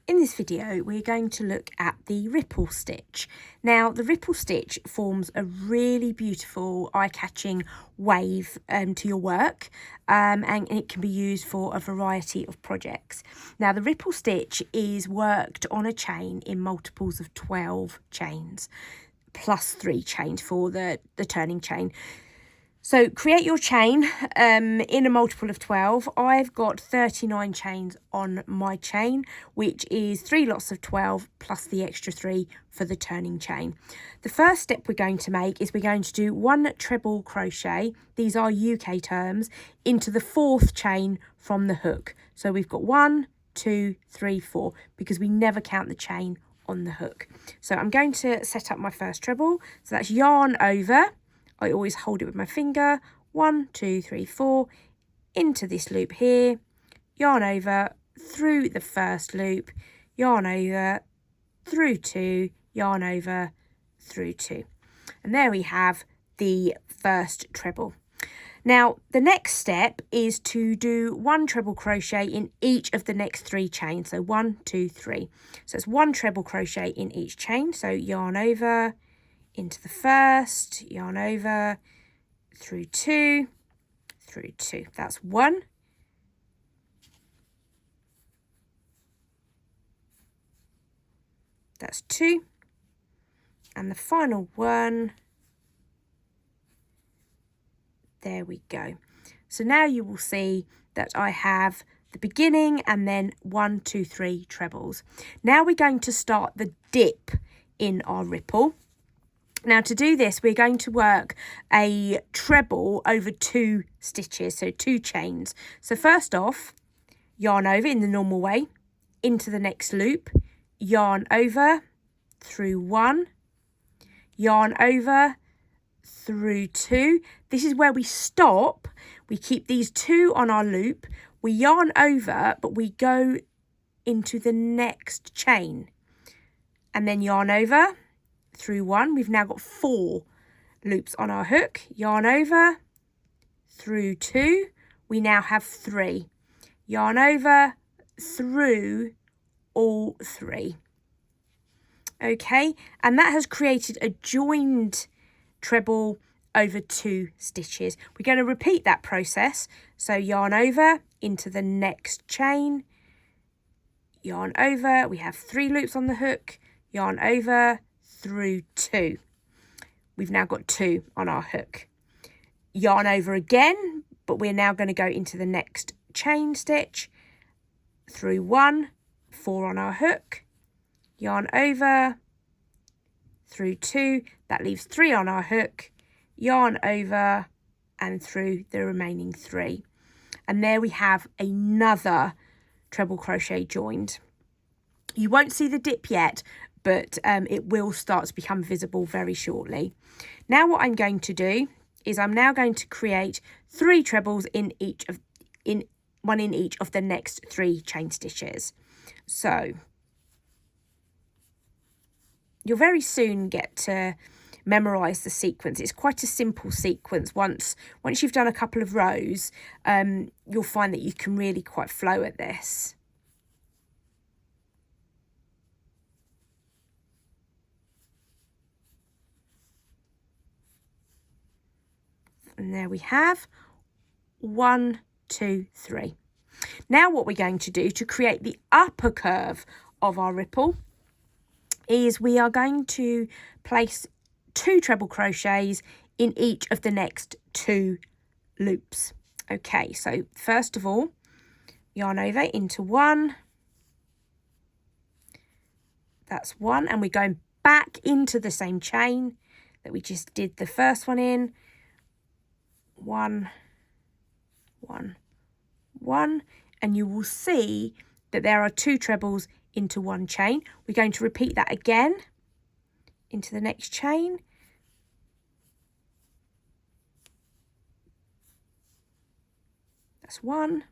In this video, we're going to look at the ripple stitch. Now, the ripple stitch forms a really beautiful, eye-catching wave to your work, and it can be used for a variety of projects. Now, the ripple stitch is worked on a chain in multiples of 12 chains, plus 3 chains for the turning chain. So create your chain in a multiple of 12. I've got 39 chains on my chain, which is 3 lots of 12 plus the extra 3 for the turning chain. The first step we're going to make is we're going to do 1 treble crochet. These are UK terms, into the 4th chain from the hook. So we've got 1, 2, 3, 4, because we never count the chain on the hook. So I'm going to set up my first treble. So that's yarn over. I always hold it with my finger, 1, 2, 3, 4, into this loop here, yarn over, through the first loop, yarn over, through 2, yarn over, through 2. And there we have the first treble. Now, the next step is to do 1 treble crochet in each of the next 3 chains. So 1, 2, 3. So it's 1 treble crochet in each chain. So yarn over, into the first, yarn over, through 2, through 2. That's 1. That's 2. And the final one, there we go. So now you will see that I have the beginning and then 1, 2, 3 trebles. Now we're going to start the dip in our ripple. Now to do this, we're going to work a treble over 2 stitches, so 2 chains. So first off, yarn over in the normal way, into the next loop, yarn over, through 1, yarn over, through 2. This is where we stop. We keep these 2 on our loop. We yarn over, but we go into the next chain. And then yarn over, through 1. We've now got 4 loops on our hook. Yarn over, through 2. We now have 3. Yarn over, through all 3. Okay, and that has created a joined treble over 2 stitches. We're going to repeat that process. So yarn over into the next chain, yarn over, we have 3 loops on the hook, yarn over, through 2. We've now got 2 on our hook. Yarn over again, but we're now going to go into the next chain stitch, through 1, 4 on our hook, yarn over, through 2, that leaves 3 on our hook, yarn over and through the remaining 3. And there we have another treble crochet joined. You won't see the dip yet, but it will start to become visible very shortly. Now what I'm going to do is I'm now going to create 3 trebles in one in each of the next 3 chain stitches. So you'll very soon get to memorize the sequence. It's quite a simple sequence. Once you've done a couple of rows, you'll find that you can really quite flow at this. And there we have 1, 2, 3. Now what we're going to do to create the upper curve of our ripple is we are going to place 2 treble crochets in each of the next 2 loops. Okay, so first of all, yarn over into 1. That's 1, and we're going back into the same chain that we just did the first one in. 1, 1, 1, and you will see that there are 2 trebles into 1 chain. We're going to repeat that again into the next chain. That's 1,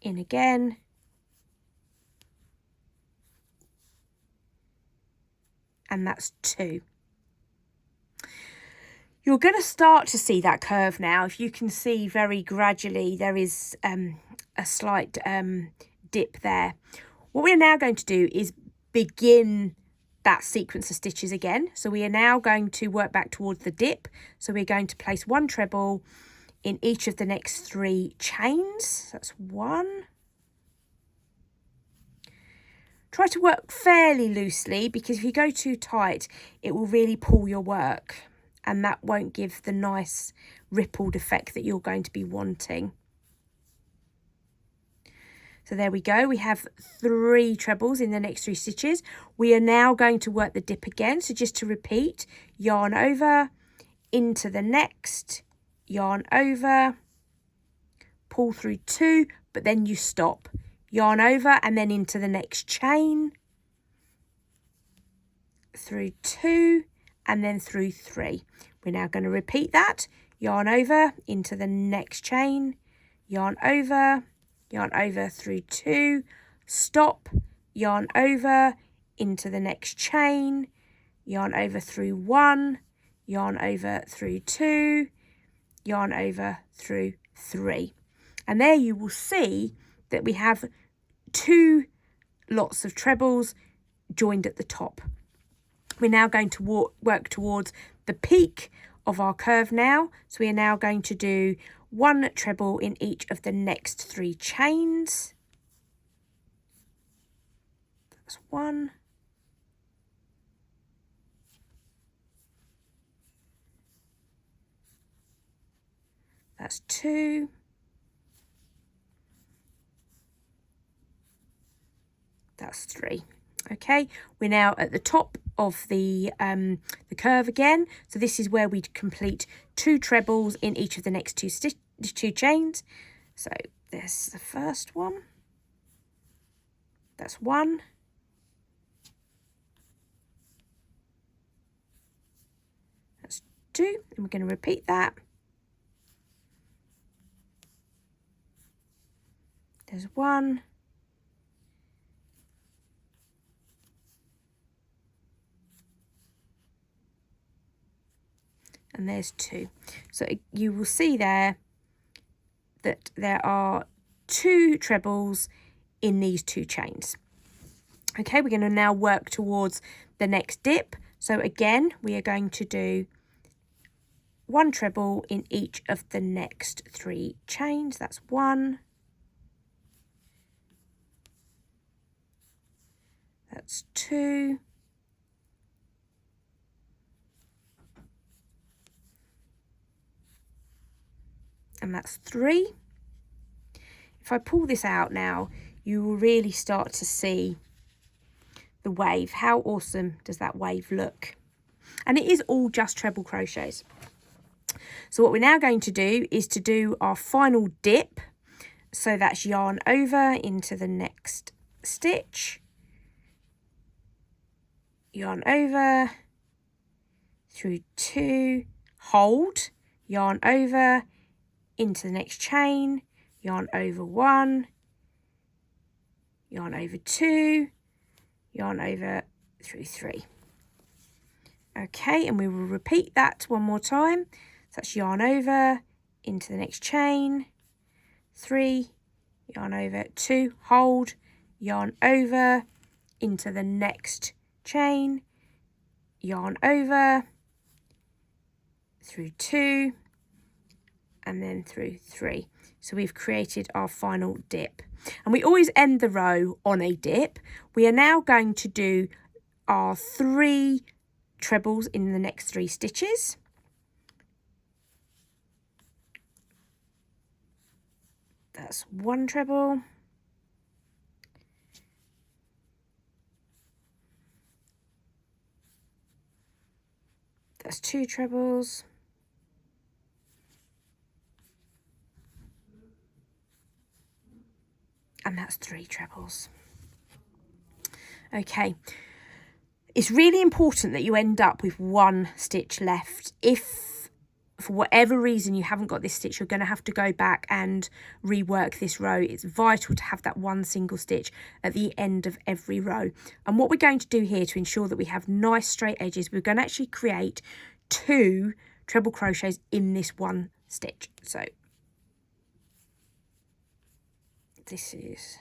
in again, and that's 2. You're going to start to see that curve now. If you can see very gradually, there is a slight dip there. What we're now going to do is begin that sequence of stitches again. So we are now going to work back towards the dip. So we're going to place 1 treble in each of the next 3 chains. That's 1. Try to work fairly loosely, because if you go too tight, it will really pull your work, and that won't give the nice rippled effect that you're going to be wanting. So there we go. We have 3 trebles in the next 3 stitches. We are now going to work the dip again. So just to repeat, yarn over, into the next, yarn over, pull through 2, but then you stop. Yarn over and then into the next chain, through 2 and then through 3. We're now going to repeat that. Yarn over into the next chain, yarn over through 2, stop, yarn over into the next chain, yarn over through 1, yarn over through 2, yarn over through 3. And there you will see that we have 2 lots of trebles joined at the top. We're now going to work towards the peak of our curve now. So we are now going to do 1 treble in each of the next 3 chains. That's 1. That's 2. That's 3. Okay, we're now at the top of the curve again. So this is where we'd complete 2 trebles in each of the next 2 chains. So there's the first one. That's 1. That's 2. And we're going to repeat that. There's 1. And there's 2. So you will see there that there are 2 trebles in these 2 chains. Okay, we're going to now work towards the next dip. So again, we are going to do 1 treble in each of the next 3 chains. That's 1. That's 2. And that's 3. If I pull this out now, you will really start to see the wave. How awesome does that wave look? And it is all just treble crochets. So what we're now going to do is to do our final dip. So that's yarn over into the next stitch, yarn over through 2, hold, yarn over into the next chain, yarn over 1, yarn over 2, yarn over through 3. Okay, and we will repeat that one more time. So that's yarn over into the next chain, 3, yarn over 2, hold, yarn over into the next chain, yarn over through 2, and then through 3. So we've created our final dip, and we always end the row on a dip. We are now going to do our 3 trebles in the next 3 stitches. That's 1 treble, that's 2 trebles, and that's 3 trebles. Okay, it's really important that you end up with 1 stitch left. If for whatever reason you haven't got this stitch, you're going to have to go back and rework this row. It's vital to have that 1 single stitch at the end of every row. And what we're going to do here to ensure that we have nice straight edges, we're going to actually create 2 treble crochets in this 1 stitch. So this is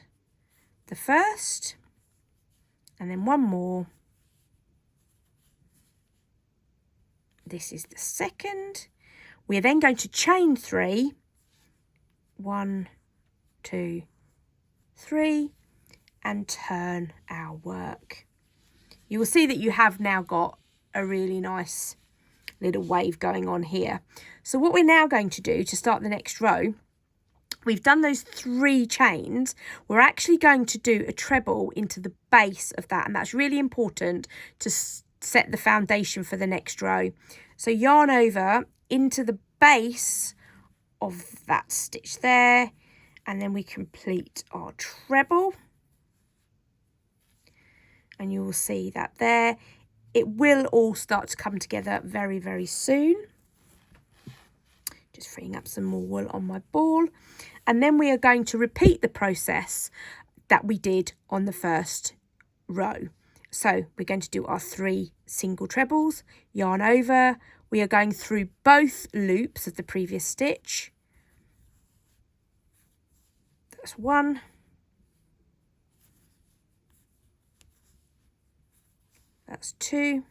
the first, and then one more. This is the second. We are then going to chain 3. 1, 2, 3, and turn our work. You will see that you have now got a really nice little wave going on here. So what we're now going to do to start the next row, we've done those 3 chains. We're actually going to do a treble into the base of that, and that's really important to set the foundation for the next row. So yarn over into the base of that stitch there, and then we complete our treble. And you will see that there. It will all start to come together very, very soon. Just freeing up some more wool on my ball. And then we are going to repeat the process that we did on the first row. So we're going to do our 3 single trebles, yarn over. We are going through both loops of the previous stitch. That's 1. That's 2.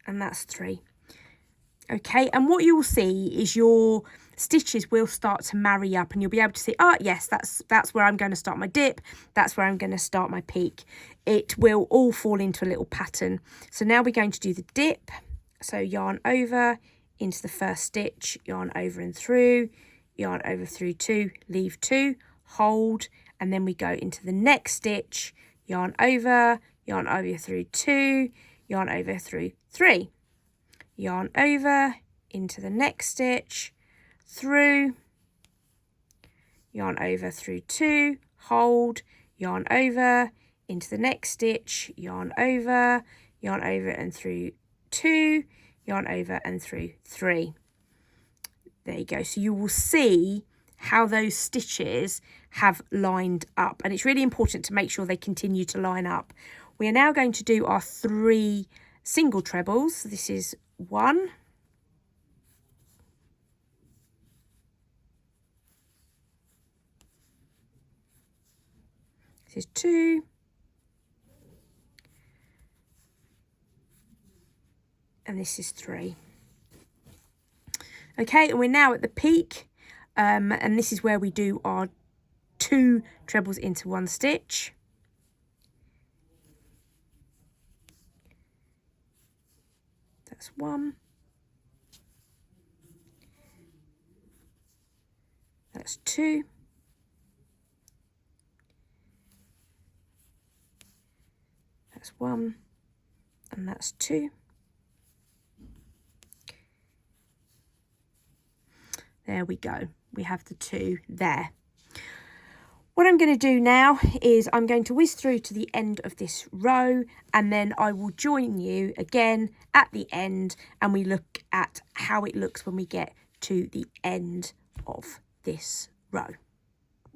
And that's 3. Okay, and what you will see is your stitches will start to marry up, and you'll be able to see, oh yes, that's where I'm going to start my dip, that's where I'm going to start my peak. It will all fall into a little pattern. So now we're going to do the dip. So yarn over into the first stitch, yarn over and through, yarn over through 2, leave 2, hold, and then we go into the next stitch, yarn over through 2, yarn over through 3, yarn over into the next stitch, through, yarn over through 2, hold, yarn over into the next stitch, yarn over and through 2, yarn over and through 3. There you go. So you will see how those stitches have lined up, and it's really important to make sure they continue to line up. We are now going to do our 3 single trebles. So this is 1, this is 2, and this is 3. Okay, and we're now at the peak, and this is where we do our 2 trebles into 1 stitch. That's 1. That's 2. That's 1, and that's 2. There we go. We have the 2 there. What I'm going to do now is I'm going to whiz through to the end of this row, and then I will join you again at the end, and we look at how it looks when we get to the end of this row.